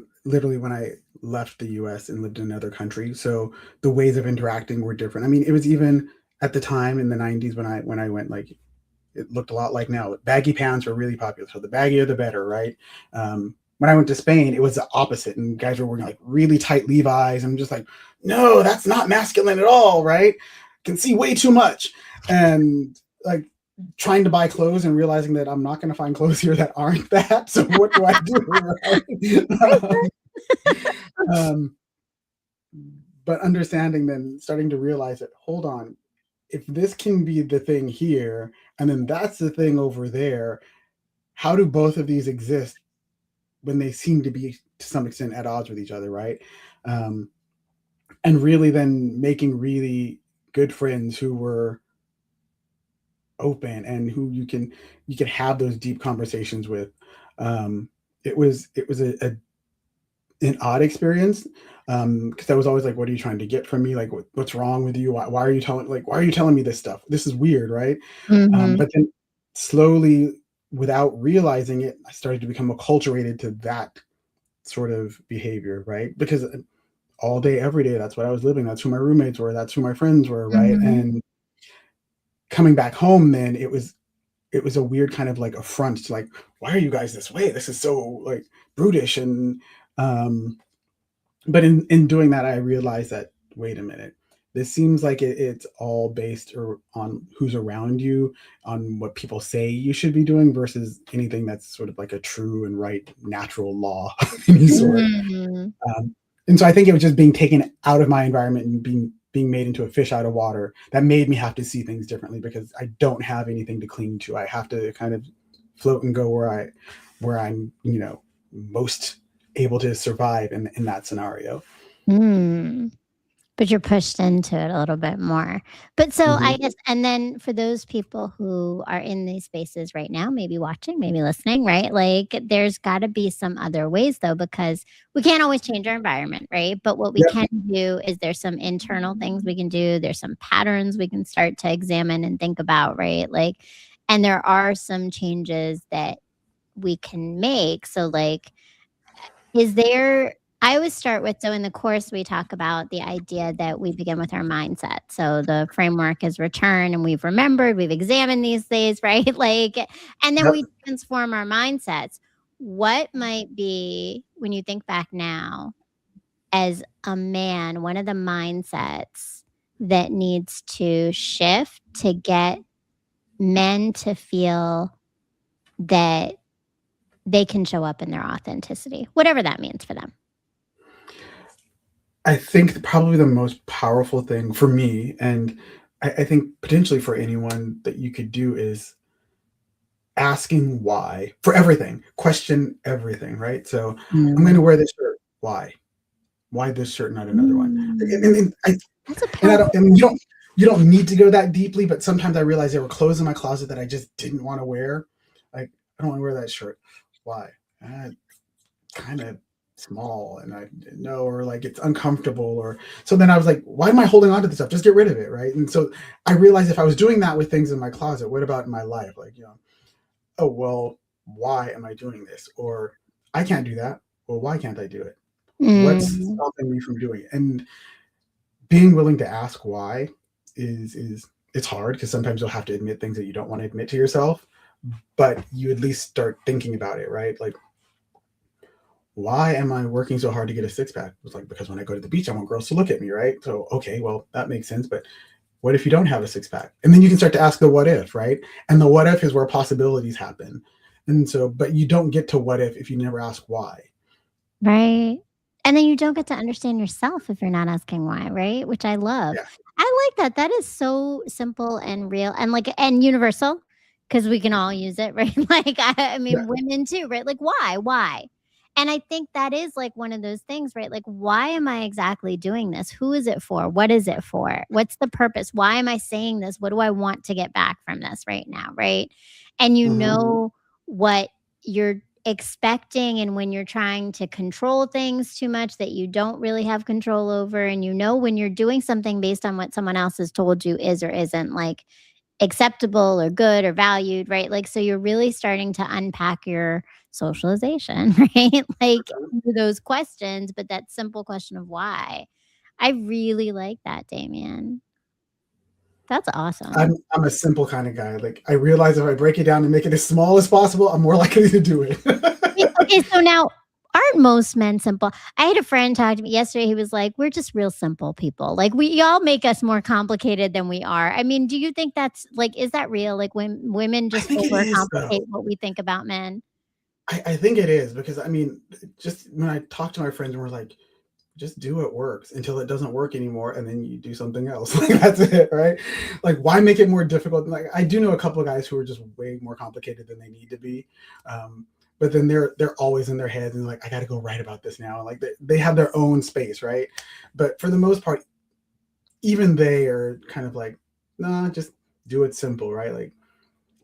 left the US and lived in another country. So the ways of interacting were different. I mean, it was even at the time in the 90s when I went, like, it looked a lot like now. Baggy pants were really popular. So the baggier the better, right? When I went to Spain, it was the opposite. And guys were wearing like really tight Levi's. And I'm just like, no, that's not masculine at all, right? Can see way too much. And like trying to buy clothes and realizing that I'm not going to find clothes here that aren't that. So what do I do? Right? um, but understanding, then starting to realize that, hold on, if this can be the thing here, and then that's the thing over there, how do both of these exist when they seem to be to some extent at odds with each other, right? Um, and really then making really good friends who were open and who you can have those deep conversations with. Um, it was an odd experience because I was always like, "What are you trying to get from me? Like, what's wrong with you? Why are you telling me this stuff? This is weird, right?" Mhm. But then slowly, without realizing it, I started to become acculturated to that sort of behavior, right? Because all day, every day, that's what I was living. That's who my roommates were. That's who my friends were, right? Mhm. And coming back home, then it was a weird kind of like affront to like, why are you guys this way? This is so like brutish. And um, but in doing that, I realized that wait a minute, this seems like it's all based on who's around you, on what people say you should be doing versus anything that's sort of like a true and right natural law of any sort. Mm. Um, and so I think it was just being taken out of my environment and being made into a fish out of water that made me have to see things differently because I don't have anything to cling to. I have to kind of float and go where I'm, most able to survive in that scenario. Mm. But you're pushed into it a little bit more. But so Hmm. I guess and then for those people who are in these spaces right now, maybe watching, maybe listening, right? Like there's gotta be some other ways though, because we can't always change our environment, right? But what we Yep. can do is there's some internal things we can do. There's some patterns we can start to examine and think about, right? Like, and there are some changes that we can make. So like is there I always start with so in the course, we talk about the idea that we begin with our mindset. So the framework is return and we've remembered, we've examined these things, right? Like, and then Yep. we transform our mindsets. What might be, when you think back now, as a man, one of the mindsets that needs to shift to get men to feel that they can show up in their authenticity, whatever that means for them? I think probably the most powerful thing for me, and I think potentially for anyone that you could do is asking why for everything. Question everything, right? So I'm going Mm. to wear this shirt. Why? Why this shirt, not another one? And, Mm. and, and That's a and I powerful don't, and you don't need to go that deeply, but sometimes I realize there were clothes in my closet that I just didn't want to wear. Like I don't want to wear that shirt. Why? Kind of small, and I didn't know, or like it's uncomfortable, or so. Then I was like, why am I holding on to this stuff? Just get rid of it, right? And so I realized if I was doing that with things in my closet, what about in my life? Like oh well, why am I doing this? Or I can't do that. Well, why can't I do it? What's Mm. stopping me from doing it? And being willing to ask why is it's hard because sometimes you'll have to admit things that you don't want to admit to yourself, but you at least start thinking about it, right? Like, why am I working so hard to get a six pack? It's like because when I go to the beach, I want girls to look at me, right? So okay, well that makes sense. But what if you don't have a six pack? And then you can start to ask the what if, right? And the what if is where possibilities happen. And so, but you don't get to what if you never ask why. Right. And then you don't get to understand yourself if you're not asking why, right? Which I love. Yeah, I like that. That is so simple and real and like and universal because we can all use it, right? Like I yeah, mean women too, right? Like why? Why? And I think that is like one of those things, right? Like why am I exactly doing this? Who is it for? What is it for? What's the purpose? Why am I saying this? What do I want to get back from this right now, right? And you hmm, know what you're expecting and when you're trying to control things too much that you don't really have control over and you know when you're doing something based on what someone else has told you is or isn't like acceptable or good or valued, right? Like so you're really starting to unpack your socialization, right? Like those questions, but that simple question of why. I really like that, Damien. That's awesome. I'm a simple kind of guy. Like I realize if I break it down and make it as small as possible, I'm more likely to do it. Wait, okay, so now aren't most men simple? I had a friend talk to me yesterday, he was like, "We're just real simple people. Like, we y'all make us more complicated than we are." I mean, do you think that's like, is that real? Like, when women I just think it is though. overcomplicate what we think about men? I think it is because I mean, just when I talk to my friends and we're like, just do what works until it doesn't work anymore, and then you do something else. Like that's it, right? Like why make it more difficult? Like I do know a couple of guys who are just way more complicated than they need to be, but then they're always in their heads and like I got to go write about this now. Like they have their own space, right? But for the most part, even they are kind of like, nah, just do it simple, right? Like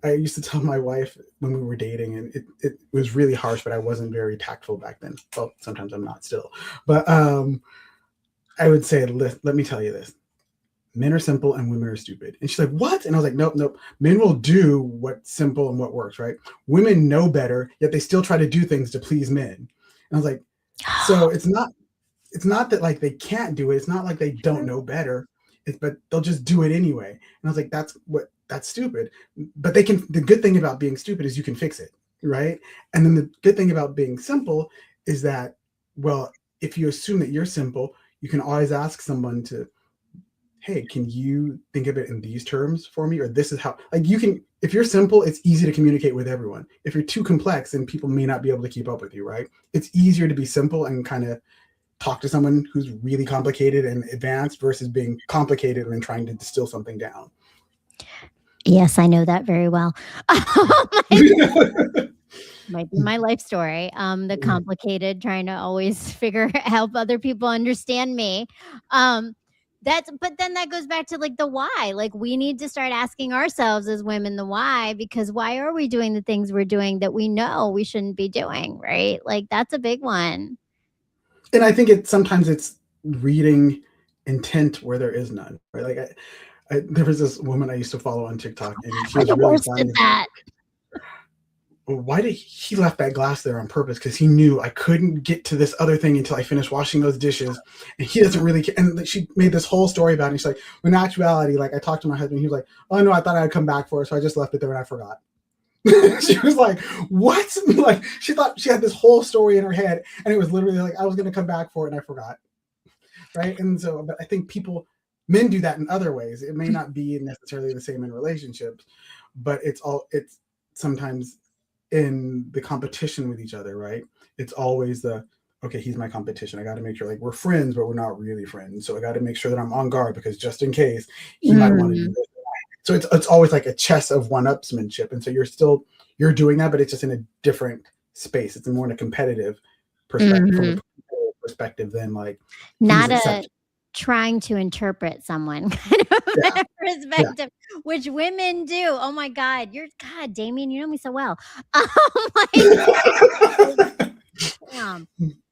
I used to tell my wife when we were dating, and it was really harsh, but I wasn't very tactful back then. Well, sometimes I'm not still, but I would say, let me tell you this: men are simple and women are stupid. And she's like, what? And I was like, nope, nope. Men will do what's simple and what works, right? Women know better, yet they still try to do things to please men. And I was like, So it's not that like they can't do it. It's not like they don't know better. But they'll just do it anyway. And I was like, that's stupid. But they can. The good thing about being stupid is you can fix it, right? And then the good thing about being simple is that, well, if you assume that you're simple, you can always ask someone to, hey, can you think of it in these terms for me? Or this is how, like, you can, if you're simple, it's easy to communicate with everyone. If you're too complex, then people may not be able to keep up with you, right? It's easier to be simple and kind of talk to someone who's really complicated and advanced versus being complicated and trying to distill something down. Yes, I know that very well. Might be my life story. The complicated, trying to always help other people understand me. But then that goes back to like the why. Like we need to start asking ourselves as women the why, because why are we doing the things we're doing that we know we shouldn't be doing, right? Like that's a big one. And I think sometimes it's reading intent where there is none, right? Like there was this woman I used to follow on TikTok, and she We're was the really worst at finding, that. why did he left that glass there on purpose? Because he knew I couldn't get to this other thing until I finished washing those dishes, and he doesn't really care. And she made this whole story about it. And she's like, well, in actuality, like I talked to my husband, he was like, oh no, I thought I'd come back for it, so I just left it there and I forgot. She was like, what? Like she thought she had this whole story in her head, and it was literally like I was going to come back for it and I forgot, right? And so, but I think men do that in other ways. It may not be necessarily the same in relationships, but it's sometimes in the competition with each other, right? It's always okay, he's my competition. I got to make sure, like, we're friends, but we're not really friends. So I got to make sure that I'm on guard because just in case he might want to do this. So it's always like a chess of one-upsmanship, and so you're doing that, but it's just in a different space. It's more in a competitive perspective, from a perspective than like not trying to interpret someone kind of perspective, which women do. Oh my God, Damion, you know me so well.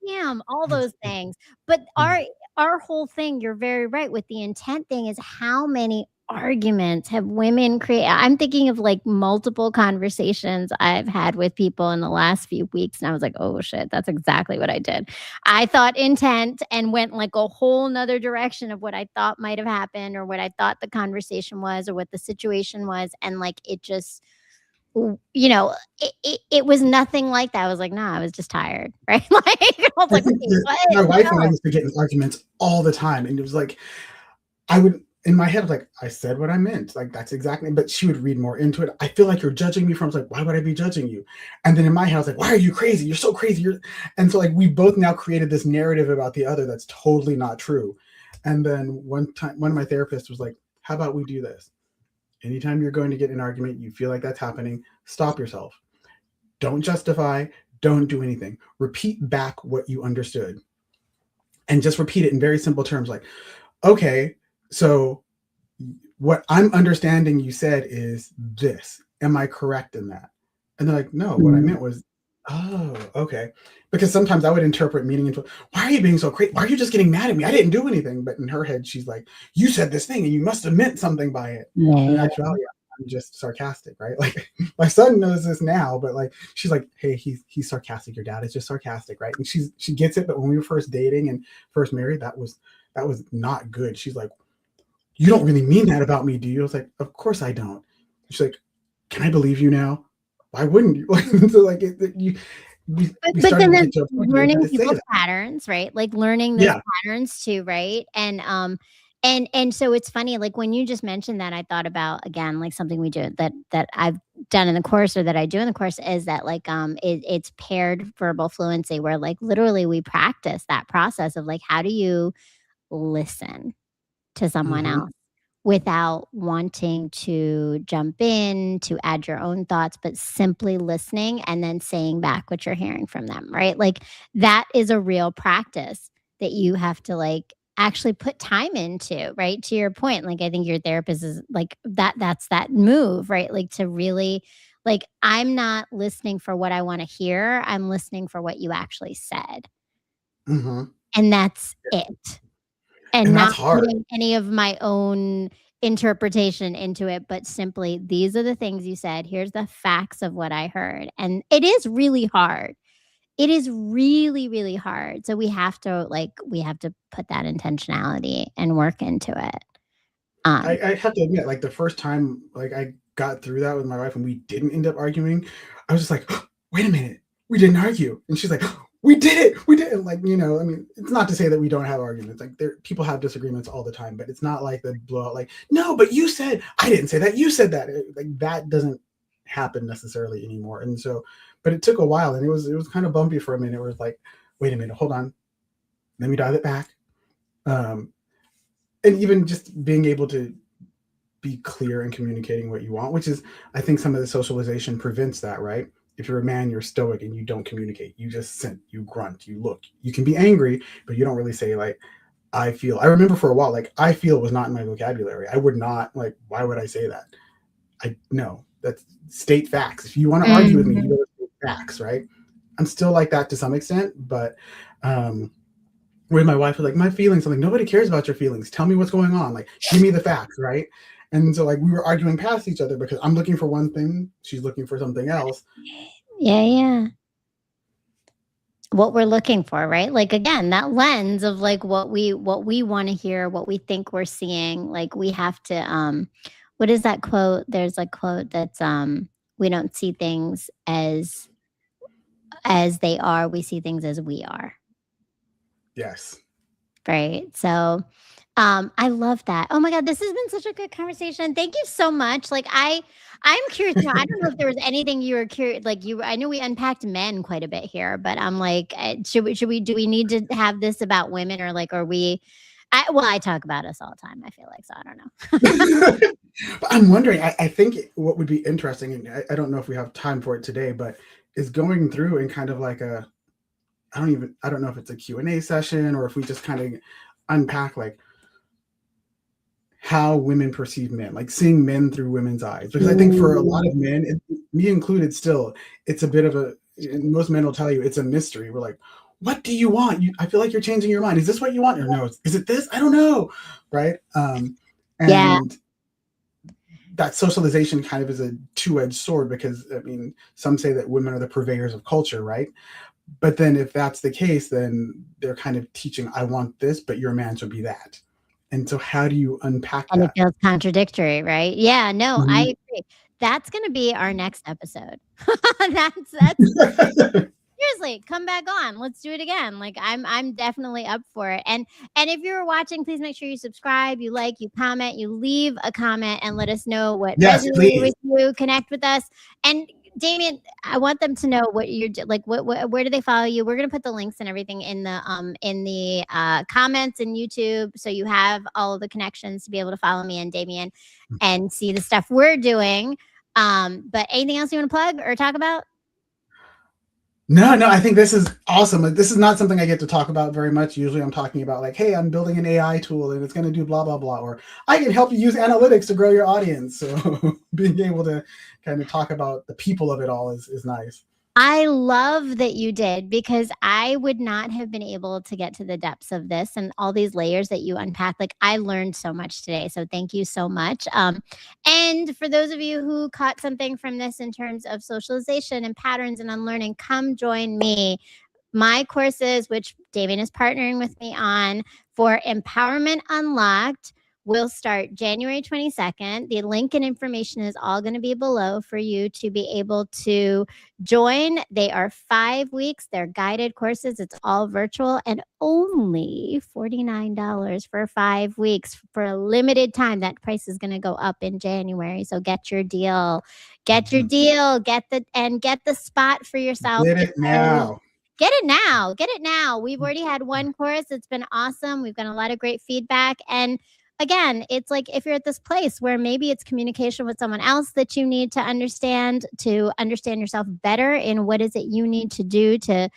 Damn, all those things. But our whole thing, you're very right with the intent thing, is how many arguments have women created. I'm thinking of like multiple conversations I've had with people in the last few weeks, and I was like, oh shit, that's exactly what I did. I thought intent and went like a whole nother direction of what I thought might have happened, or what I thought the conversation was, or what the situation was, and like it just, it was nothing like that. I was like, nah, I was just tired, right? Like I was like, wait, what? My wife and I used to get in arguments all the time, and it was like I would, in my head, like, I said what I meant. Like, that's exactly, but she would read more into it. I feel like you're judging me from, I was like, why would I be judging you? And then in my head, I was like, why are you crazy? You're so crazy. And so like, we both now created this narrative about the other that's totally not true. And then one time, one of my therapists was like, how about we do this? Anytime you're going to get in an argument, you feel like that's happening, stop yourself. Don't justify, don't do anything. Repeat back what you understood. And just repeat it in very simple terms like, okay, so what I'm understanding you said is this. Am I correct in that? And they're like, no, what I meant was, oh, okay. Because sometimes I would interpret meaning into, why are you being so crazy? Why are you just getting mad at me? I didn't do anything. But in her head, she's like, you said this thing and you must have meant something by it. Yeah. And in actuality, I'm just sarcastic, right? Like my son knows this now, but like she's like, hey, he's sarcastic. Your dad is just sarcastic, right? And she gets it. But when we were first dating and first married, that was not good. She's like, you don't really mean that about me, do you? I was like, of course I don't. She's like, can I believe you now? Why wouldn't you? So like but then there's learning people's patterns, right? Like learning those patterns too, right? And so it's funny, like when you just mentioned that, I thought about, again, like something we do that I've done in the course, or that I do in the course, is that like it's paired verbal fluency, where like literally we practice that process of like, how do you listen to someone else without wanting to jump in, to add your own thoughts, but simply listening and then saying back what you're hearing from them, right? Like that is a real practice that you have to like actually put time into, right? To your point, like I think your therapist is like that's that move, right? Like to really, like, I'm not listening for what I want to hear, I'm listening for what you actually said. And that's it. And not putting any of my own interpretation into it, but simply, these are the things you said. Here's the facts of what I heard. And it is really hard. it is really, really hard. So we have to put that intentionality and work into it. I have to admit, like the first time like I got through that with my wife and we didn't end up arguing, I was just like, wait a minute, we didn't argue. And she's like, we did it. We did it. Like, I mean, it's not to say that we don't have arguments. Like people have disagreements all the time, but it's not like the blowout, like, no, but you said, I didn't say that. You said that. Like that doesn't happen necessarily anymore. And so, but it took a while and it was kind of bumpy for a minute. It was like, wait a minute, hold on. Let me dial it back. And even just being able to be clear in communicating what you want, which is, I think some of the socialization prevents that, right? If you're a man, you're stoic and you don't communicate. You just sit, you grunt, you look. You can be angry, but you don't really say like, I feel. I remember for a while, like I feel was not in my vocabulary. I would not like, why would I say that? I no, that's state facts. If you want to argue with me, you gotta state facts, right? I'm still like that to some extent, but where my wife was like, my feelings, I'm like, nobody cares about your feelings. Tell me what's going on. Like, give me the facts, right? And so like we were arguing past each other because I'm looking for one thing, she's looking for something else. Yeah. What we're looking for, right? Like again, that lens of like what we want to hear, what we think we're seeing. Like we have to what is that quote? There's a quote that's we don't see things as they are, we see things as we are. Yes. Right. So I love that. Oh my God, this has been such a good conversation. Thank you so much. Like I'm curious now. I don't know if there was anything you were curious, like I know we unpacked men quite a bit here, but I'm like, do we need to have this about women or like, I talk about us all the time, I feel like, so I don't know. But I'm wondering, I think what would be interesting, and I don't know if we have time for it today, but is going through and kind of like I don't know if it's a Q&A session or if we just kind of unpack like how women perceive men, like seeing men through women's eyes. Because I think for a lot of men, me included still, it's a bit of most men will tell you it's a mystery. We're like, what do you want? I feel like you're changing your mind. Is this what you want? Or no, is it this? I don't know. Right. And that socialization kind of is a two-edged sword because, I mean, some say that women are the purveyors of culture, right? But then if that's the case, then they're kind of teaching, I want this, but your man should be that. And so how do you unpack And that? it feels contradictory, right? Yeah, no, Mm-hmm. I agree. That's going to be our next episode. That's seriously, come back on. Let's do it again. Like I'm definitely up for it. And if you're watching, please make sure you subscribe, you like, you comment, you leave a comment and let us know what resonated with you. Connect with us. And Damion, I want them to know what you're like. Where do they follow you? We're gonna put the links and everything in the comments in YouTube, so you have all of the connections to be able to follow me and Damion and see the stuff we're doing. But anything else you want to plug or talk about? No, I think this is awesome. Like, this is not something I get to talk about very much. Usually I'm talking about like, hey, I'm building an AI tool and it's going to do blah, blah, blah. Or I can help you use analytics to grow your audience. So being able to kind of talk about the people of it all is nice. I love that you did, because I would not have been able to get to the depths of this and all these layers that you unpacked. Like I learned so much today. So thank you so much. And for those of you who caught something from this in terms of socialization and patterns and unlearning, come join me. My courses, which Damion is partnering with me on for Empowerment Unlocked, will start January 22nd. The link and information is all going to be below for you to be able to join. They are 5 weeks. They're guided courses. It's all virtual and only $49 for 5 weeks for a limited time. That price is going to go up in January. So get your deal. Get your deal. Get the spot for yourself. Get it now. Get it now. Get it now. We've already had one course. It's been awesome. We've gotten a lot of great feedback. And again, it's like if you're at this place where maybe it's communication with someone else that you need to understand yourself better in what is it you need to do to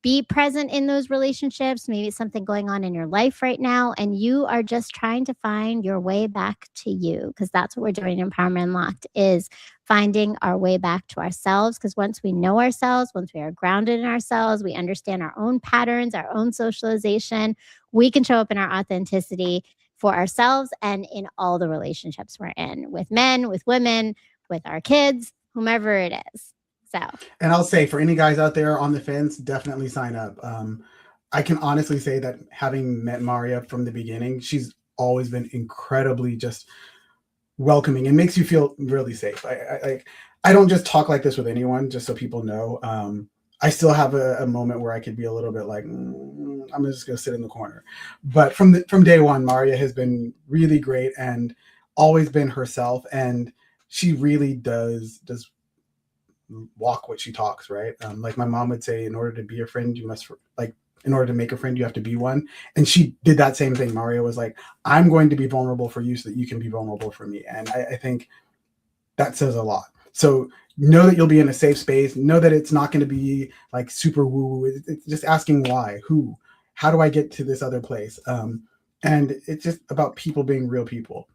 be present in those relationships. Maybe it's something going on in your life right now, and you are just trying to find your way back to you, because that's what we're doing in Empowerment Unlocked, is finding our way back to ourselves. Because once we know ourselves, once we are grounded in ourselves, we understand our own patterns, our own socialization, we can show up in our authenticity for ourselves and in all the relationships we're in, with men, with women, with our kids, whomever it is. So, And I'll say, for any guys out there on the fence, definitely sign up. I can honestly say that having met Marya from the beginning, she's always been incredibly just welcoming and makes you feel really safe. I don't just talk like this with anyone, just so people know. I still have a moment where I could be a little bit like, I'm just gonna sit in the corner. But from day one, Marya has been really great and always been herself, and she really does walk what she talks, right? Like my mom would say, in order to be a friend, you must like in order to make a friend, you have to be one. And she did that same thing. Marya was like, I'm going to be vulnerable for you so that you can be vulnerable for me. And I think that says a lot. So know that you'll be in a safe space. Know that it's not going to be like super woo. It's just asking why, who, how do I get to this other place? And it's just about people being real people.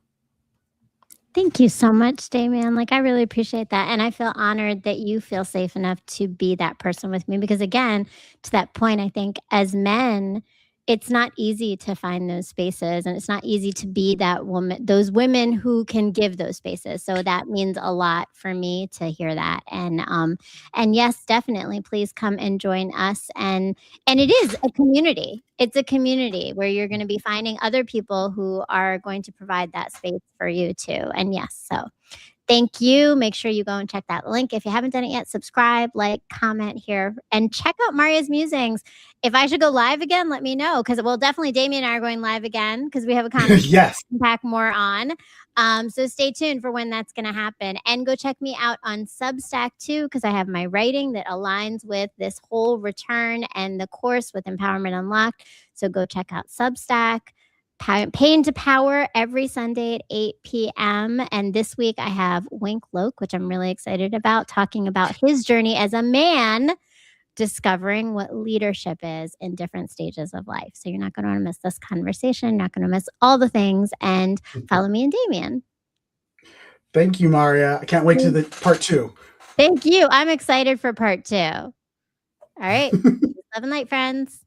Thank you so much, Damion. Like, I really appreciate that. And I feel honored that you feel safe enough to be that person with me. Because, again, to that point, I think as men, it's not easy to find those spaces and it's not easy to be that woman, those women who can give those spaces. So that means a lot for me to hear that. And yes, definitely, please come and join us. And it is a community. It's a community where you're going to be finding other people who are going to provide that space for you too. And yes, so thank you. Make sure you go and check that link. If you haven't done it yet, subscribe, like, comment here, and check out Marya's Musings. If I should go live again, let me know, because well, definitely Damion and I are going live again because we have a conversation Yes. to pack more on. So stay tuned for when that's going to happen. And go check me out on Substack too, because I have my writing that aligns with this whole return and the course with Empowerment Unlocked. So go check out Substack. Pain to Power every Sunday at 8 p.m. And this week I have Wink Loke, which I'm really excited about, talking about his journey as a man, discovering what leadership is in different stages of life. So you're not going to want to miss this conversation, not going to miss all the things. And follow me and Damion. Thank you, Marya. I can't wait to the part 2. Thank you. I'm excited for part 2. All right. Love and light, friends.